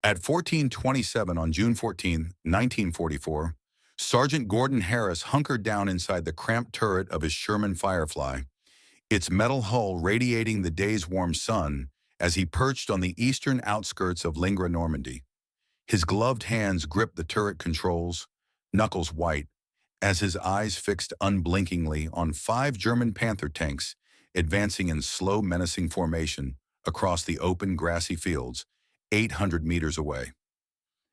At 14:27 on June 14, 1944, Sergeant Gordon Harris hunkered down inside the cramped turret of his Sherman Firefly, its metal hull radiating the day's warm sun as he perched on the eastern outskirts of Lingra, Normandy. His gloved hands gripped the turret controls, knuckles white, as his eyes fixed unblinkingly on 5 German Panther tanks advancing in slow, menacing formation across the open, grassy fields, 800 meters away.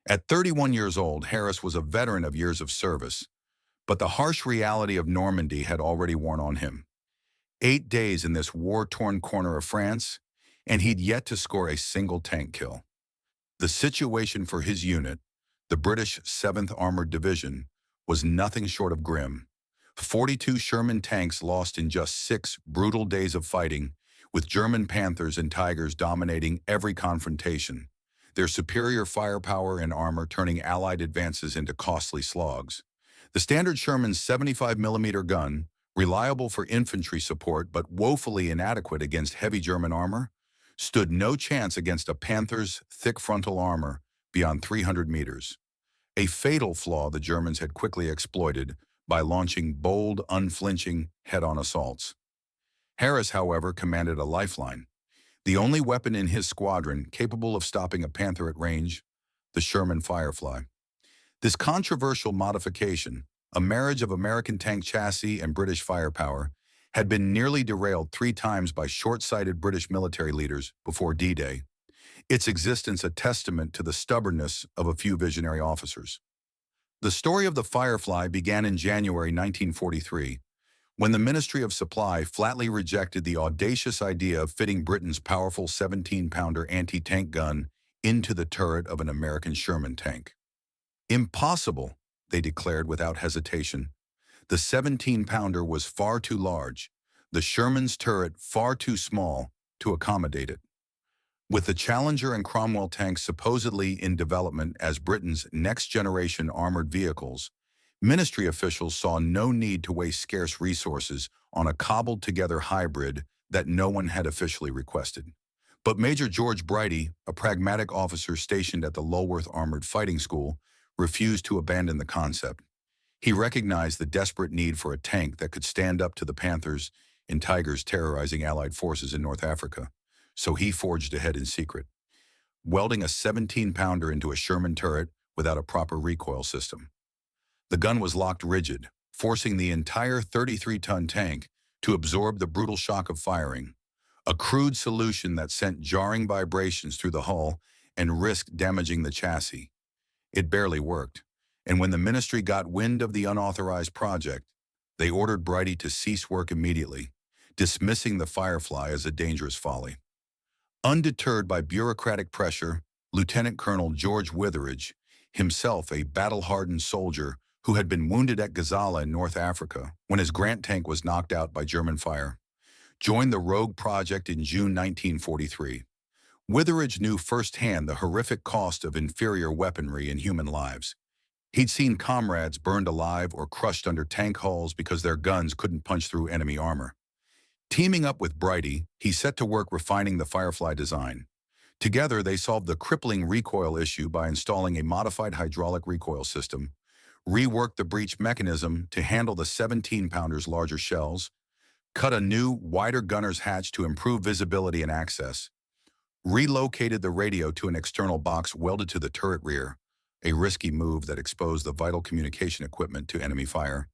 At 31 years old, Harris was a veteran of years of service, but the harsh reality of Normandy had already worn on him. 8 days in this war-torn corner of France, and he'd yet to score a single tank kill. The situation for his unit, the British 7th Armored Division, was nothing short of grim. 42 Sherman tanks lost in just 6 brutal days of fighting, with German Panthers and Tigers dominating every confrontation, their superior firepower and armor turning Allied advances into costly slogs. The standard Sherman's 75 mm gun, reliable for infantry support but woefully inadequate against heavy German armor, stood no chance against a Panther's thick frontal armor beyond 300 meters. A fatal flaw the Germans had quickly exploited by launching bold, unflinching, head-on assaults. Harris, however, commanded a lifeline, the only weapon in his squadron capable of stopping a Panther at range, the Sherman Firefly. This controversial modification, a marriage of American tank chassis and British firepower, had been nearly derailed 3 times by short-sighted British military leaders before D-Day, its existence a testament to the stubbornness of a few visionary officers. The story of the Firefly began in January 1943, when the Ministry of Supply flatly rejected the audacious idea of fitting Britain's powerful 17-pounder anti-tank gun into the turret of an American Sherman tank. Impossible, they declared without hesitation. The 17-pounder was far too large, the Sherman's turret far too small to accommodate it. With the Challenger and Cromwell tanks supposedly in development as Britain's next-generation armored vehicles, ministry officials saw no need to waste scarce resources on a cobbled-together hybrid that no one had officially requested. But Major George Brighty, a pragmatic officer stationed at the Lulworth Armored Fighting School, refused to abandon the concept. He recognized the desperate need for a tank that could stand up to the Panthers and Tigers terrorizing Allied forces in North Africa, so he forged ahead in secret, welding a 17-pounder into a Sherman turret without a proper recoil system. The gun was locked rigid, forcing the entire 33-ton tank to absorb the brutal shock of firing, a crude solution that sent jarring vibrations through the hull and risked damaging the chassis. It barely worked, and when the ministry got wind of the unauthorized project, they ordered Brighty to cease work immediately, dismissing the Firefly as a dangerous folly. Undeterred by bureaucratic pressure, Lieutenant Colonel George Witheridge, himself a battle-hardened soldier who had been wounded at Gazala in North Africa when his Grant tank was knocked out by German fire, joined the Rogue Project in June 1943. Witheridge knew firsthand the horrific cost of inferior weaponry in human lives. He'd seen comrades burned alive or crushed under tank hulls because their guns couldn't punch through enemy armor. Teaming up with Brighty, he set to work refining the Firefly design. Together, they solved the crippling recoil issue by installing a modified hydraulic recoil system, reworked the breech mechanism to handle the 17-pounder's larger shells, cut a new, wider gunner's hatch to improve visibility and access, relocated the radio to an external box welded to the turret rear, a risky move that exposed the vital communication equipment to enemy fire,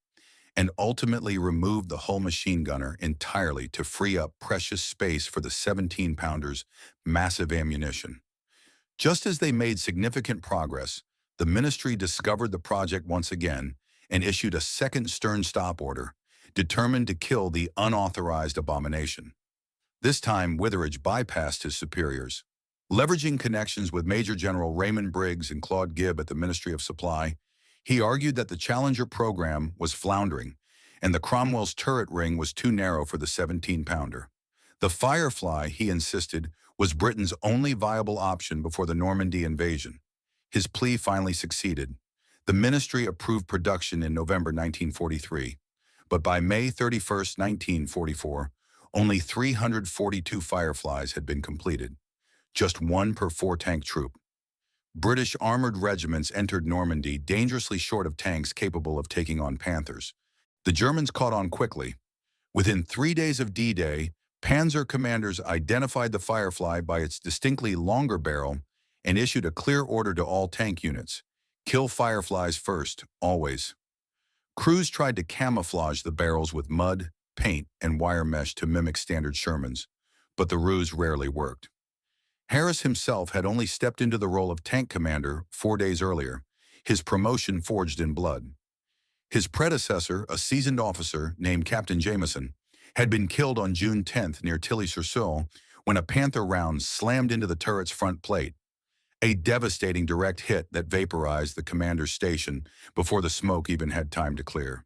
and ultimately removed the hull machine gunner entirely to free up precious space for the 17-pounder's massive ammunition. Just as they made significant progress, the ministry discovered the project once again and issued a second stern stop order, determined to kill the unauthorized abomination. This time, Witheridge bypassed his superiors. Leveraging connections with Major General Raymond Briggs and Claude Gibb at the Ministry of Supply, he argued that the Challenger program was floundering, and the Cromwell's turret ring was too narrow for the 17-pounder. The Firefly, he insisted, was Britain's only viable option before the Normandy invasion. His plea finally succeeded. The ministry approved production in November 1943, but by May 31, 1944, only 342 Fireflies had been completed, just 1 per 4-tank troop. British armored regiments entered Normandy dangerously short of tanks capable of taking on Panthers. The Germans caught on quickly. Within 3 days of D-Day, Panzer commanders identified the Firefly by its distinctly longer barrel and issued a clear order to all tank units: kill Fireflies first, always. Crews tried to camouflage the barrels with mud, paint, and wire mesh to mimic standard Shermans, but the ruse rarely worked. Harris himself had only stepped into the role of tank commander 4 days earlier, his promotion forged in blood. His predecessor, a seasoned officer named Captain Jameson, had been killed on June 10th near Tilly-sur-Seulles when a Panther round slammed into the turret's front plate, a devastating direct hit that vaporized the commander's station before the smoke even had time to clear.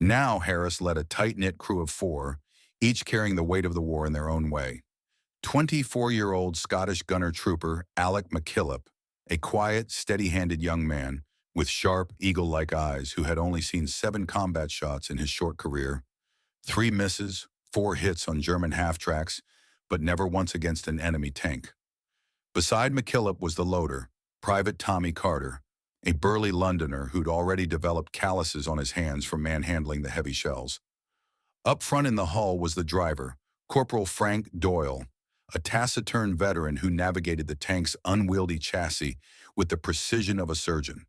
Now Harris led a tight-knit crew of 4, each carrying the weight of the war in their own way. 24-year-old Scottish gunner trooper Alec MacKillop, a quiet, steady-handed young man with sharp, eagle-like eyes who had only seen 7 combat shots in his short career, 3 misses, 4 hits on German half-tracks, but never once against an enemy tank. Beside MacKillop was the loader, Private Tommy Carter, a burly Londoner who'd already developed calluses on his hands from manhandling the heavy shells. Up front in the hull was the driver, Corporal Frank Doyle, a taciturn veteran who navigated the tank's unwieldy chassis with the precision of a surgeon.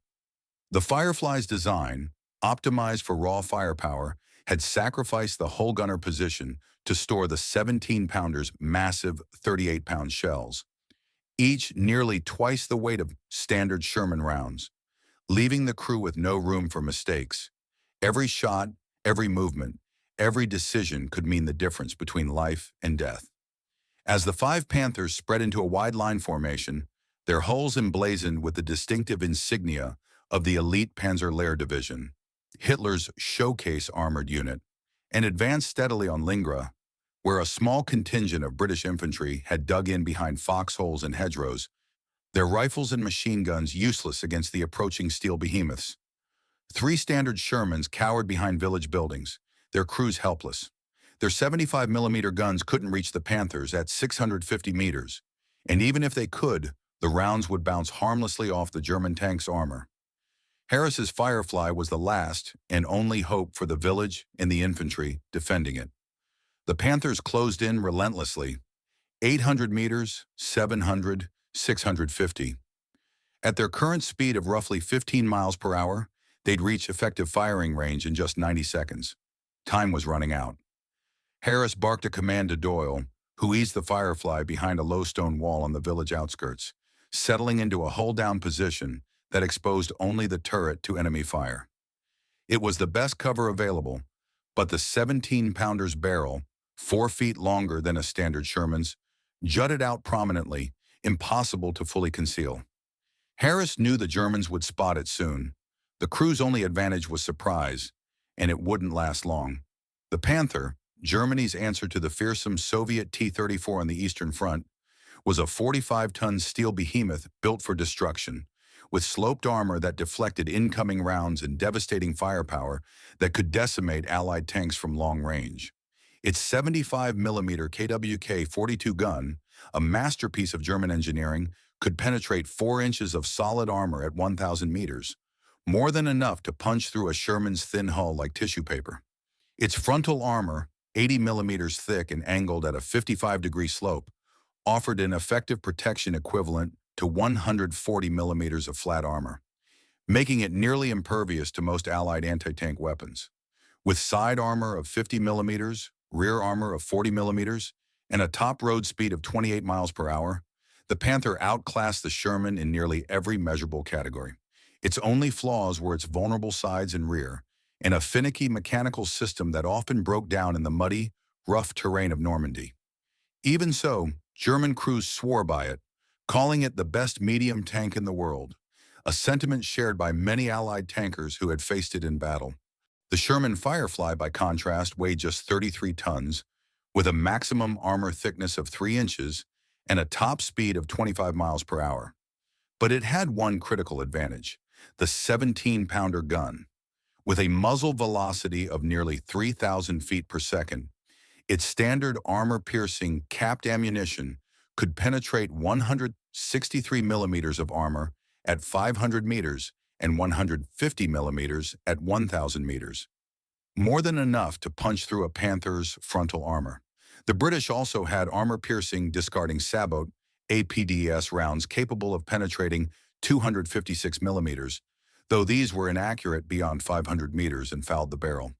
The Firefly's design, optimized for raw firepower, had sacrificed the hull gunner position to store the 17-pounder's massive 38-pound shells, each nearly twice the weight of standard Sherman rounds, leaving the crew with no room for mistakes. Every shot, every movement, every decision could mean the difference between life and death. As the 5 Panthers spread into a wide line formation, their hulls emblazoned with the distinctive insignia of the elite Panzerlehr Division, Hitler's showcase armored unit, and advanced steadily on Lingra, where a small contingent of British infantry had dug in behind foxholes and hedgerows, their rifles and machine guns useless against the approaching steel behemoths. 3 standard Shermans cowered behind village buildings, their crews helpless. Their 75mm guns couldn't reach the Panthers at 650 meters, and even if they could, the rounds would bounce harmlessly off the German tank's armor. Harris's Firefly was the last and only hope for the village and the infantry defending it. The Panthers closed in relentlessly, 800 meters, 700, 650. At their current speed of roughly 15 miles per hour, they'd reach effective firing range in just 90 seconds. Time was running out. Harris barked a command to Doyle, who eased the Firefly behind a low stone wall on the village outskirts, settling into a hull-down position that exposed only the turret to enemy fire. It was the best cover available, but the 17-pounder's barrel, 4 feet longer than a standard Sherman's, jutted out prominently, impossible to fully conceal. Harris knew the Germans would spot it soon. The crew's only advantage was surprise, and it wouldn't last long. The Panther, Germany's answer to the fearsome Soviet T-34 on the Eastern Front, was a 45-ton steel behemoth built for destruction, with sloped armor that deflected incoming rounds and devastating firepower that could decimate Allied tanks from long range. Its 75mm KWK-42 gun, a masterpiece of German engineering, could penetrate 4 inches of solid armor at 1,000 meters, more than enough to punch through a Sherman's thin hull like tissue paper. Its frontal armor, 80 millimeters thick and angled at a 55-degree slope, offered an effective protection equivalent to 140 millimeters of flat armor, making it nearly impervious to most Allied anti-tank weapons. With side armor of 50 millimeters, rear armor of 40 millimeters, and a top road speed of 28 miles per hour, the Panther outclassed the Sherman in nearly every measurable category. Its only flaws were its vulnerable sides and rear, and a finicky mechanical system that often broke down in the muddy, rough terrain of Normandy. Even so, German crews swore by it, calling it the best medium tank in the world, a sentiment shared by many Allied tankers who had faced it in battle. The Sherman Firefly, by contrast, weighed just 33 tons, with a maximum armor thickness of 3 inches and a top speed of 25 miles per hour. But it had one critical advantage: the 17-pounder gun. With a muzzle velocity of nearly 3,000 feet per second, its standard armor-piercing capped ammunition could penetrate 163 millimeters of armor at 500 meters and 150 millimeters at 1,000 meters. More than enough to punch through a Panther's frontal armor. The British also had armor-piercing discarding sabot APDS rounds capable of penetrating 256 millimeters, though these were inaccurate beyond 500 meters and fouled the barrel.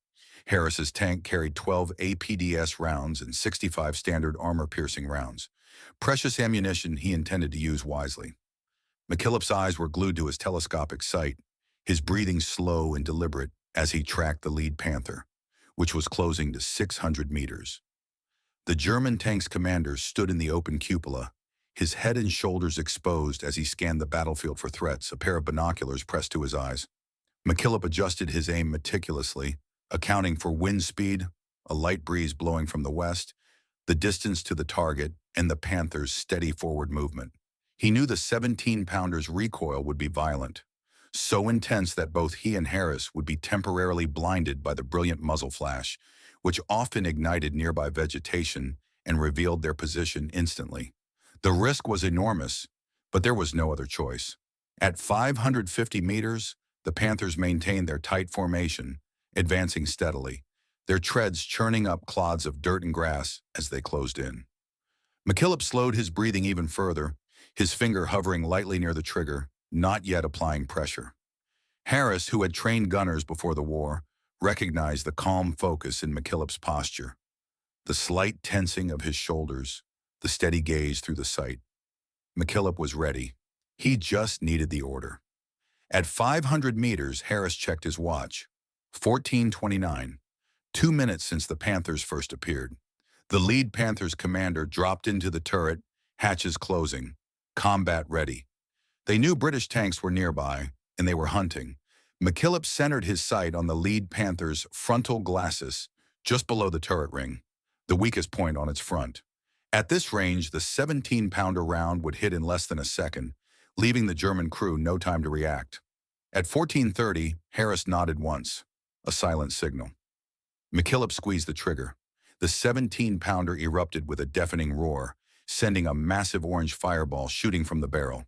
Harris's tank carried 12 APDS rounds and 65 standard armor-piercing rounds. Precious ammunition he intended to use wisely. McKillop's eyes were glued to his telescopic sight, his breathing slow and deliberate as he tracked the lead Panther, which was closing to 600 meters. The German tank's commander stood in the open cupola, his head and shoulders exposed as he scanned the battlefield for threats, a pair of binoculars pressed to his eyes. McKillop adjusted his aim meticulously, accounting for wind speed, a light breeze blowing from the west, the distance to the target, and the Panther's steady forward movement. He knew the 17-pounder's recoil would be violent, so intense that both he and Harris would be temporarily blinded by the brilliant muzzle flash, which often ignited nearby vegetation and revealed their position instantly. The risk was enormous, but there was no other choice. At 550 meters, the Panthers maintained their tight formation, advancing steadily, their treads churning up clods of dirt and grass as they closed in. McKillop slowed his breathing even further, his finger hovering lightly near the trigger, not yet applying pressure. Harris, who had trained gunners before the war, recognized the calm focus in McKillop's posture, the slight tensing of his shoulders, the steady gaze through the sight. McKillop was ready. He just needed the order. At 500 meters, Harris checked his watch. 14:29, 2 minutes since the Panthers first appeared. The lead Panthers commander dropped into the turret, hatches closing, combat ready. They knew British tanks were nearby, and they were hunting. McKillop centered his sight on the lead Panther's frontal glacis, just below the turret ring, the weakest point on its front. At this range, the 17-pounder round would hit in less than a second, leaving the German crew no time to react. At 14:30, Harris nodded once, a silent signal. McKillop squeezed the trigger. The 17-pounder erupted with a deafening roar, sending a massive orange fireball shooting from the barrel.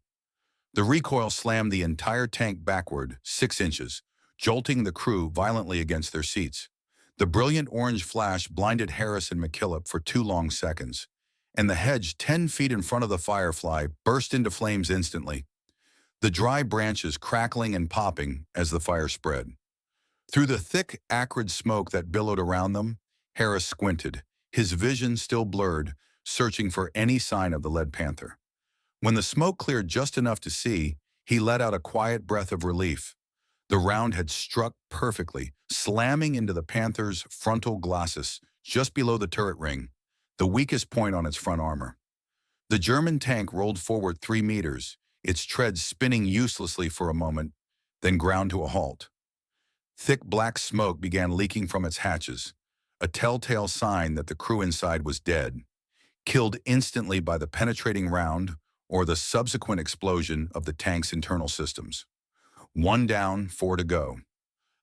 The recoil slammed the entire tank backward 6 inches, jolting the crew violently against their seats. The brilliant orange flash blinded Harris and McKillop for 2 long seconds, and the hedge 10 feet in front of the Firefly burst into flames instantly, the dry branches crackling and popping as the fire spread. Through the thick, acrid smoke that billowed around them, Harris squinted, his vision still blurred, searching for any sign of the lead Panther. When the smoke cleared just enough to see, he let out a quiet breath of relief. The round had struck perfectly, slamming into the Panther's frontal glacis just below the turret ring, the weakest point on its front armor. The German tank rolled forward 3 meters, its treads spinning uselessly for a moment, then ground to a halt. Thick black smoke began leaking from its hatches, a telltale sign that the crew inside was dead, killed instantly by the penetrating round or the subsequent explosion of the tank's internal systems. 1 down, 4 to go.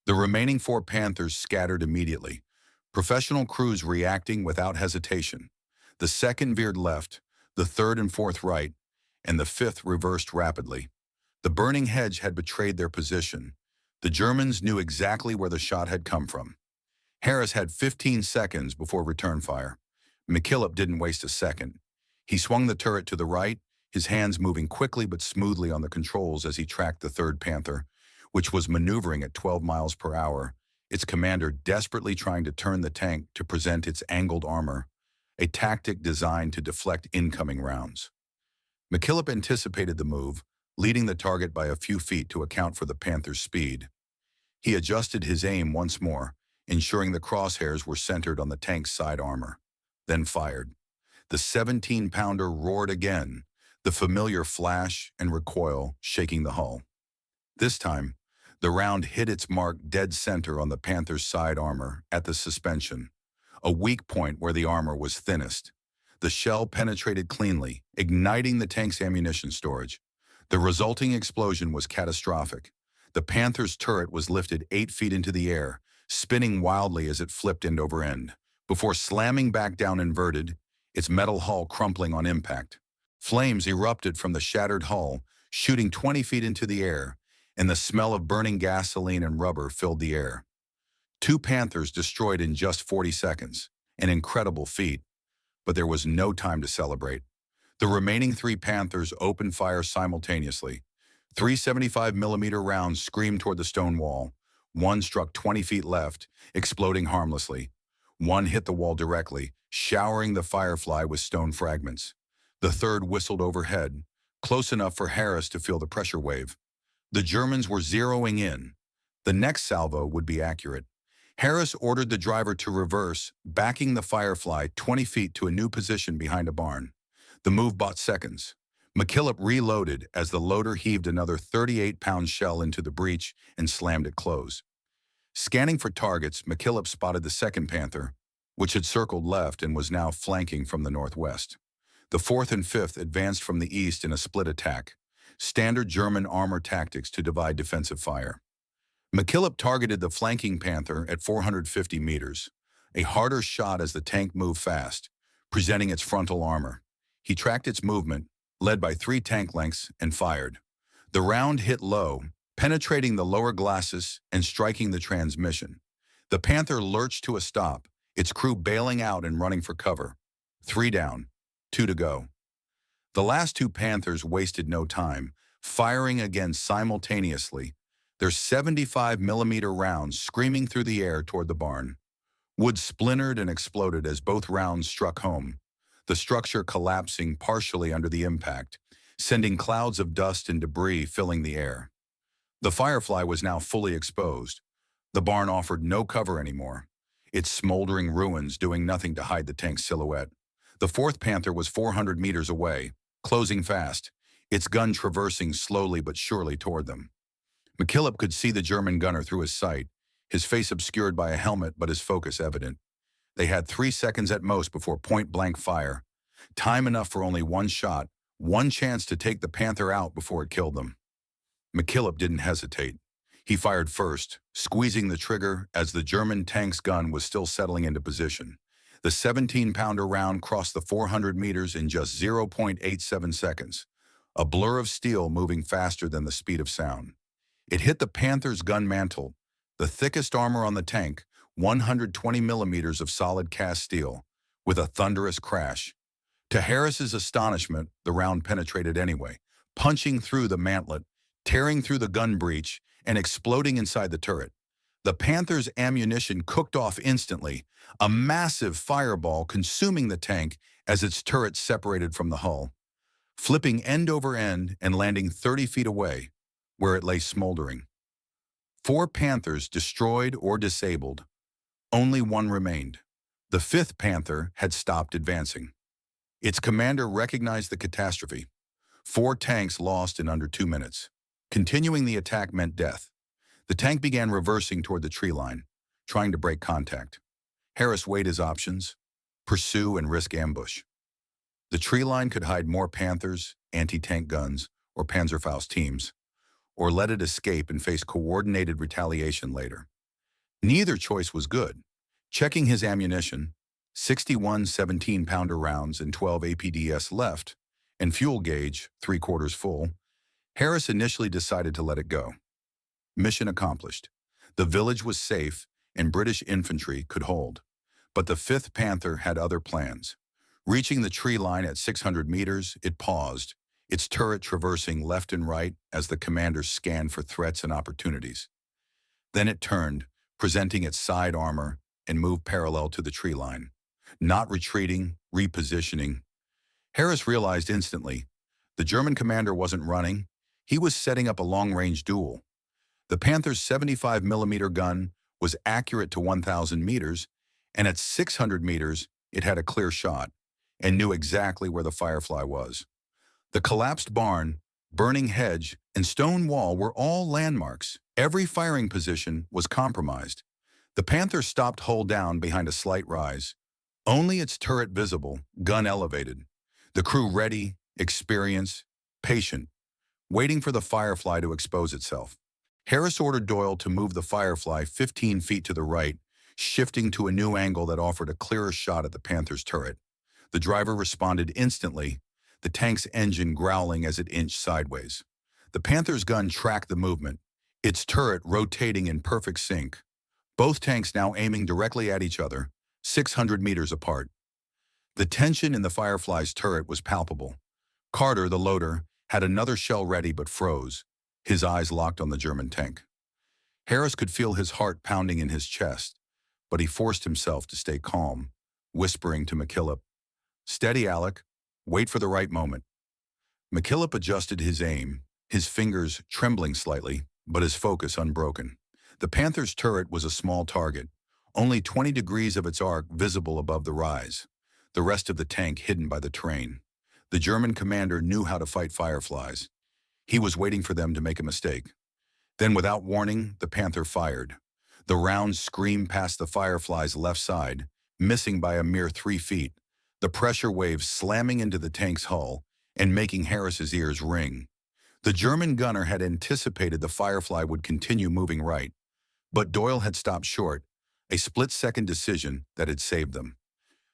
The remaining 4 Panthers scattered immediately, professional crews reacting without hesitation. The 2nd veered left, the 3rd and 4th right, and the 5th reversed rapidly. The burning hedge had betrayed their position. The Germans knew exactly where the shot had come from. Harris had 15 seconds before return fire. McKillop didn't waste a second. He swung the turret to the right, his hands moving quickly but smoothly on the controls as he tracked the 3rd Panther, which was maneuvering at 12 miles per hour, its commander desperately trying to turn the tank to present its angled armor, a tactic designed to deflect incoming rounds. McKillop anticipated the move, leading the target by a few feet to account for the Panther's speed. He adjusted his aim once more, ensuring the crosshairs were centered on the tank's side armor, then fired. The 17-pounder roared again, the familiar flash and recoil shaking the hull. This time, the round hit its mark dead center on the Panther's side armor at the suspension, a weak point where the armor was thinnest. The shell penetrated cleanly, igniting the tank's ammunition storage. The resulting explosion was catastrophic. The Panther's turret was lifted 8 feet into the air, spinning wildly as it flipped end over end, before slamming back down inverted, its metal hull crumpling on impact. Flames erupted from the shattered hull, shooting 20 feet into the air, and the smell of burning gasoline and rubber filled the air. Two Panthers destroyed in just 40 seconds, an incredible feat, but there was no time to celebrate. The remaining three Panthers opened fire simultaneously. Three 75-millimeter rounds screamed toward the stone wall. One struck 20 feet left, exploding harmlessly. One hit the wall directly, showering the Firefly with stone fragments. The third whistled overhead, close enough for Harris to feel the pressure wave. The Germans were zeroing in. The next salvo would be accurate. Harris ordered the driver to reverse, backing the Firefly 20 feet to a new position behind a barn. The move bought seconds. McKillop reloaded as the loader heaved another 38-pound shell into the breech and slammed it close. Scanning for targets, McKillop spotted the second Panther, which had circled left and was now flanking from the northwest. The fourth and fifth advanced from the east in a split attack, standard German armor tactics to divide defensive fire. McKillop targeted the flanking Panther at 450 meters, a harder shot as the tank moved fast, presenting its frontal armor. He tracked its movement, led by 3 tank lengths, and fired. The round hit low, penetrating the lower glacis and striking the transmission. The Panther lurched to a stop, its crew bailing out and running for cover. 3 down, 2 to go. The last 2 Panthers wasted no time, firing again simultaneously, their 75-millimeter rounds screaming through the air toward the barn. Wood splintered and exploded as both rounds struck home, the structure collapsing partially under the impact, sending clouds of dust and debris filling the air. The Firefly was now fully exposed. The barn offered no cover anymore, its smoldering ruins doing nothing to hide the tank's silhouette. The fourth Panther was 400 meters away, closing fast, its gun traversing slowly but surely toward them. McKillop could see the German gunner through his sight, his face obscured by a helmet but his focus evident. They had 3 seconds at most before point-blank fire, time enough for only one shot, one chance to take the Panther out before it killed them. McKillop didn't hesitate. He fired first, squeezing the trigger as the German tank's gun was still settling into position. The 17-pounder round crossed the 400 meters in just 0.87 seconds, a blur of steel moving faster than the speed of sound. It hit the Panther's gun mantle, the thickest armor on the tank, 120 millimeters of solid cast steel, with a thunderous crash. To Harris's astonishment, the round penetrated anyway, punching through the mantlet, tearing through the gun breech, and exploding inside the turret. The Panther's ammunition cooked off instantly, a massive fireball consuming the tank as its turret separated from the hull, flipping end over end and landing 30 feet away, where it lay smoldering. 4 Panthers destroyed or disabled. Only one remained. The 5th Panther had stopped advancing. Its commander recognized the catastrophe. 4 tanks lost in under 2 minutes. Continuing the attack meant death. The tank began reversing toward the tree line, trying to break contact. Harris weighed his options: pursue and risk ambush. The tree line could hide more Panthers, anti-tank guns, or Panzerfaust teams, or let it escape and face coordinated retaliation later. Neither choice was good. Checking his ammunition, 61 17-pounder rounds and 12 APDS left, and fuel gauge 3/4 full, Harris initially decided to let it go. Mission accomplished. The village was safe and British infantry could hold. But the 5th Panther had other plans. Reaching the tree line at 600 meters, it paused, its turret traversing left and right as the commander scanned for threats and opportunities. Then it turned, presenting its side armor, and moved parallel to the tree line. Not retreating, repositioning. Harris realized instantly, the German commander wasn't running, he was setting up a long-range duel. The Panther's 75-millimeter gun was accurate to 1,000 meters, and at 600 meters, it had a clear shot, and knew exactly where the Firefly was. The collapsed barn, burning hedge, and stone wall were all landmarks. Every firing position was compromised. The Panther stopped hull down behind a slight rise. Only its turret visible, gun elevated. The crew ready, experienced, patient, waiting for the Firefly to expose itself. Harris ordered Doyle to move the Firefly 15 feet to the right, shifting to a new angle that offered a clearer shot at the Panther's turret. The driver responded instantly, the tank's engine growling as it inched sideways. The Panthers' gun tracked the movement, its turret rotating in perfect sync, both tanks now aiming directly at each other, 600 meters apart. The tension in the Firefly's turret was palpable. Carter, the loader, had another shell ready but froze, his eyes locked on the German tank. Harris could feel his heart pounding in his chest, but he forced himself to stay calm, whispering to McKillop, "Steady, Alec. Wait for the right moment." McKillop adjusted his aim, his fingers trembling slightly, but his focus unbroken. The Panther's turret was a small target, only 20 degrees of its arc visible above the rise, the rest of the tank hidden by the terrain. The German commander knew how to fight Fireflies. He was waiting for them to make a mistake. Then, without warning, the Panther fired. The round screamed past the Firefly's left side, missing by a mere 3 feet, the pressure waves slamming into the tank's hull and making Harris's ears ring. The German gunner had anticipated the Firefly would continue moving right, but Doyle had stopped short, a split-second decision that had saved them.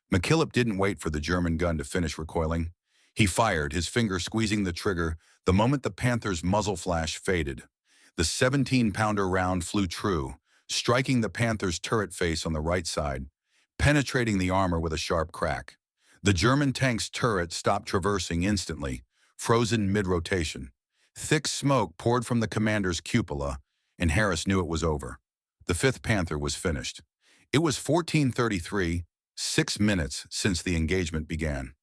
McKillop didn't wait for the German gun to finish recoiling. He fired, his finger squeezing the trigger the moment the Panther's muzzle flash faded. The 17-pounder round flew true, striking the Panther's turret face on the right side, penetrating the armor with a sharp crack. The German tank's turret stopped traversing instantly, frozen mid-rotation. Thick smoke poured from the commander's cupola, and Harris knew it was over. The 5th Panther was finished. It was 14:33, 6 minutes since the engagement began.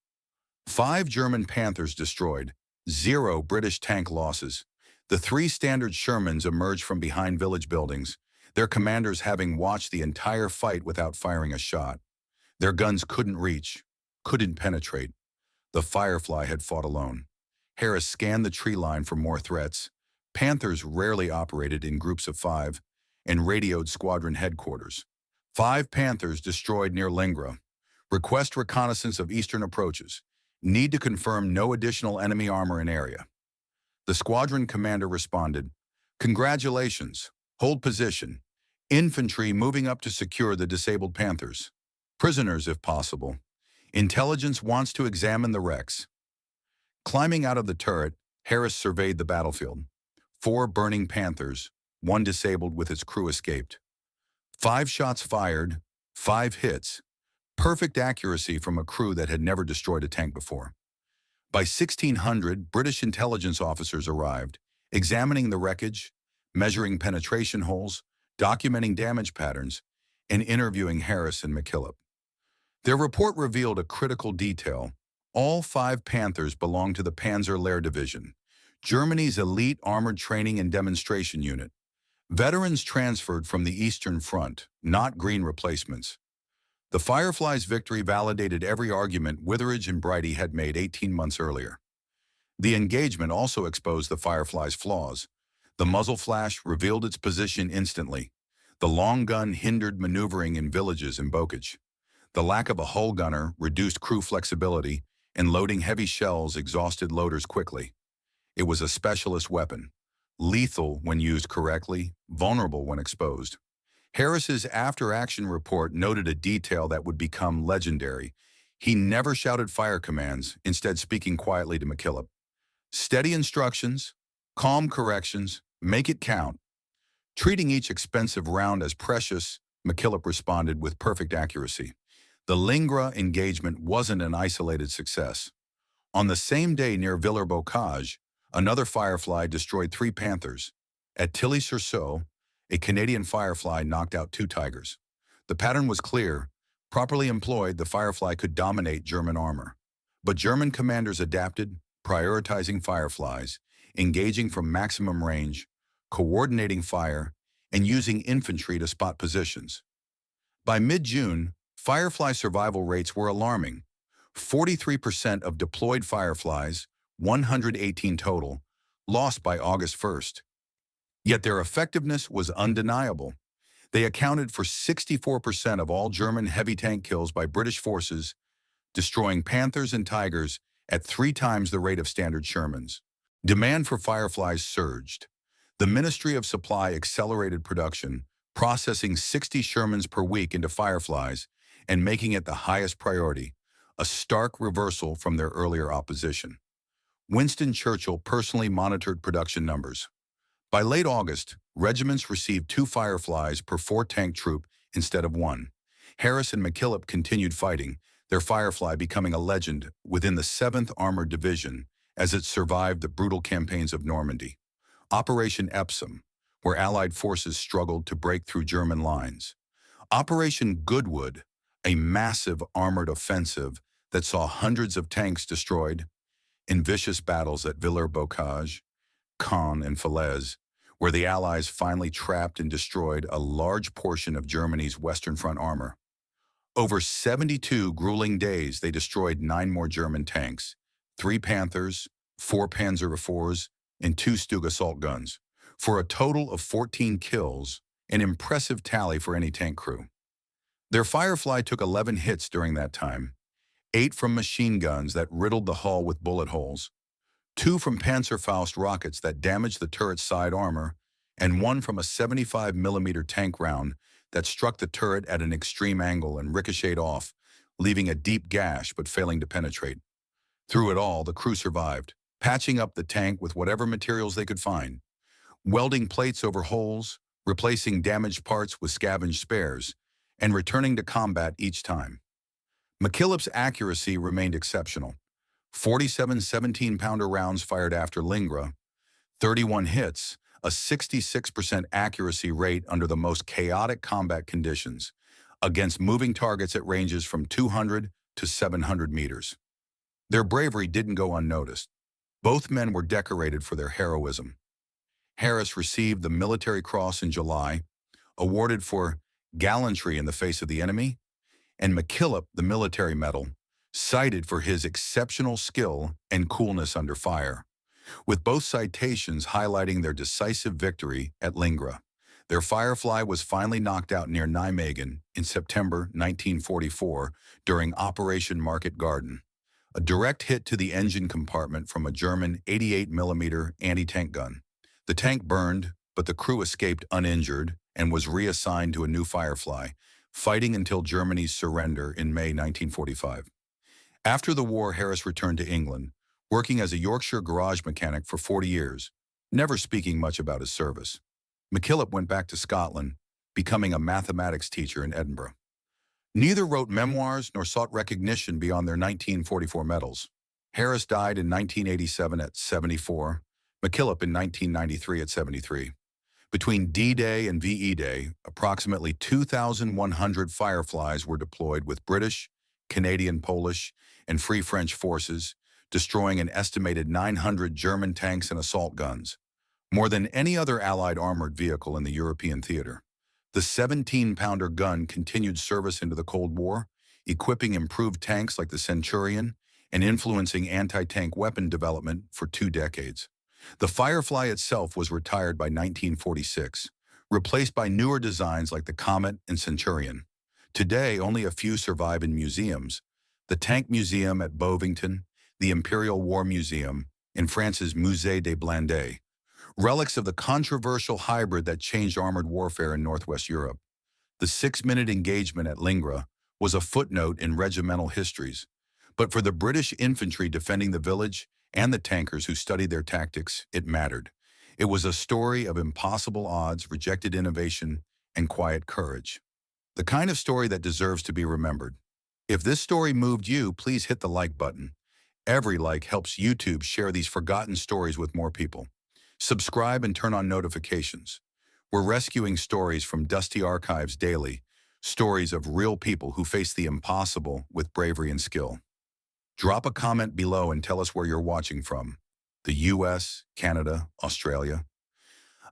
5 German Panthers destroyed, 0 British tank losses. The 3 standard Shermans emerged from behind village buildings, their commanders having watched the entire fight without firing a shot. Their guns couldn't reach, couldn't penetrate. The Firefly had fought alone. Harris scanned the tree line for more threats. Panthers rarely operated in groups of 5 and radioed squadron headquarters. 5 Panthers destroyed near Lingra. Request reconnaissance of eastern approaches. Need to confirm no additional enemy armor in area. The squadron commander responded, "Congratulations. Hold position. Infantry moving up to secure the disabled Panthers. Prisoners if possible. Intelligence wants to examine the wrecks." Climbing out of the turret, Harris surveyed the battlefield. 4 burning Panthers, 1 disabled with its crew escaped. 5 shots fired, 5 hits. Perfect accuracy from a crew that had never destroyed a tank before. By 1600, British intelligence officers arrived, examining the wreckage, measuring penetration holes, documenting damage patterns, and interviewing Harris and McKillop. Their report revealed a critical detail. All 5 Panthers belonged to the Panzer Lehr Division, Germany's elite armored training and demonstration unit. Veterans transferred from the Eastern Front, not green replacements. The Firefly's victory validated every argument Witheridge and Brighty had made 18 months earlier. The engagement also exposed the Firefly's flaws. The muzzle flash revealed its position instantly. The long gun hindered maneuvering in villages and bocage. The lack of a hull gunner reduced crew flexibility, and loading heavy shells exhausted loaders quickly. It was a specialist weapon, lethal when used correctly, vulnerable when exposed. Harris's after-action report noted a detail that would become legendary. He never shouted fire commands, instead speaking quietly to McKillop. "Steady instructions, calm corrections, make it count." Treating each expensive round as precious, McKillop responded with perfect accuracy. The Lingra engagement wasn't an isolated success. On the same day near Villers-Bocage, another Firefly destroyed 3 Panthers. At Tilly-sur-Seulles, a Canadian Firefly knocked out 2 Tigers. The pattern was clear. Properly employed, the Firefly could dominate German armor. But German commanders adapted, prioritizing Fireflies, engaging from maximum range, coordinating fire, and using infantry to spot positions. By mid-June, Firefly survival rates were alarming. 43% of deployed Fireflies, 118 total, lost by August 1st. Yet their effectiveness was undeniable. They accounted for 64% of all German heavy tank kills by British forces, destroying Panthers and Tigers at 3 times the rate of standard Shermans. Demand for Fireflies surged. The Ministry of Supply accelerated production, processing 60 Shermans per week into Fireflies and making it the highest priority, a stark reversal from their earlier opposition. Winston Churchill personally monitored production numbers. By late August, regiments received 2 Fireflies per 4-tank troop instead of 1. Harris and McKillop continued fighting, their Firefly becoming a legend within the 7th Armored Division as it survived the brutal campaigns of Normandy. Operation Epsom, where Allied forces struggled to break through German lines. Operation Goodwood, a massive armored offensive that saw hundreds of tanks destroyed in vicious battles at Villers-Bocage, Caen, and Falaise, where the Allies finally trapped and destroyed a large portion of Germany's Western Front armor. Over 72 grueling days, they destroyed 9 more German tanks, 3 Panthers, 4 Panzer IVs, and 2 Stug assault guns, for a total of 14 kills, an impressive tally for any tank crew. Their Firefly took 11 hits during that time, 8 from machine guns that riddled the hull with bullet holes, 2 from Panzerfaust rockets that damaged the turret's side armor, and 1 from a 75mm tank round that struck the turret at an extreme angle and ricocheted off, leaving a deep gash but failing to penetrate. Through it all, the crew survived, patching up the tank with whatever materials they could find, welding plates over holes, replacing damaged parts with scavenged spares, and returning to combat each time. McKillop's accuracy remained exceptional. 47 17-pounder rounds fired after Lingra, 31 hits, a 66% accuracy rate under the most chaotic combat conditions, against moving targets at ranges from 200 to 700 meters. Their bravery didn't go unnoticed. Both men were decorated for their heroism. Harris received the Military Cross in July, awarded for gallantry in the face of the enemy, and McKillop the Military Medal, cited for his exceptional skill and coolness under fire, with both citations highlighting their decisive victory at Lingra. Their Firefly was finally knocked out near Nijmegen in September 1944 during Operation Market Garden, a direct hit to the engine compartment from a German 88mm anti-tank gun. The tank burned, but the crew escaped uninjured and was reassigned to a new Firefly, fighting until Germany's surrender in May 1945. After the war, Harris returned to England, working as a Yorkshire garage mechanic for 40 years, never speaking much about his service. McKillop went back to Scotland, becoming a mathematics teacher in Edinburgh. Neither wrote memoirs nor sought recognition beyond their 1944 medals. Harris died in 1987 at 74, McKillop in 1993 at 73. Between D-Day and VE Day, approximately 2,100 Fireflies were deployed with British, Canadian, Polish, and Free French forces, destroying an estimated 900 German tanks and assault guns, more than any other Allied armored vehicle in the European theater. The 17-pounder gun continued service into the Cold War, equipping improved tanks like the Centurion and influencing anti-tank weapon development for 2 decades. The Firefly itself was retired by 1946, replaced by newer designs like the Comet and Centurion. Today, only a few survive in museums: the Tank Museum at Bovington, the Imperial War Museum, and France's Musée des Blindés, relics of the controversial hybrid that changed armored warfare in Northwest Europe. The 6-minute engagement at Lingra was a footnote in regimental histories, but for the British infantry defending the village and the tankers who studied their tactics, it mattered. It was a story of impossible odds, rejected innovation, and quiet courage. The kind of story that deserves to be remembered. If this story moved you, please hit the like button. Every like helps YouTube share these forgotten stories with more people. Subscribe and turn on notifications. We're rescuing stories from dusty archives daily, stories of real people who face the impossible with bravery and skill. Drop a comment below and tell us where you're watching from: the US, Canada, Australia.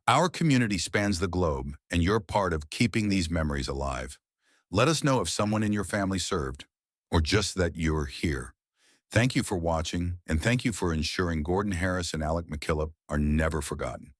Our community spans the globe, and you're part of keeping these memories alive. Let us know if someone in your family served, or just that you're here. Thank you for watching, and thank you for ensuring Gordon Harris and Alec McKillop are never forgotten.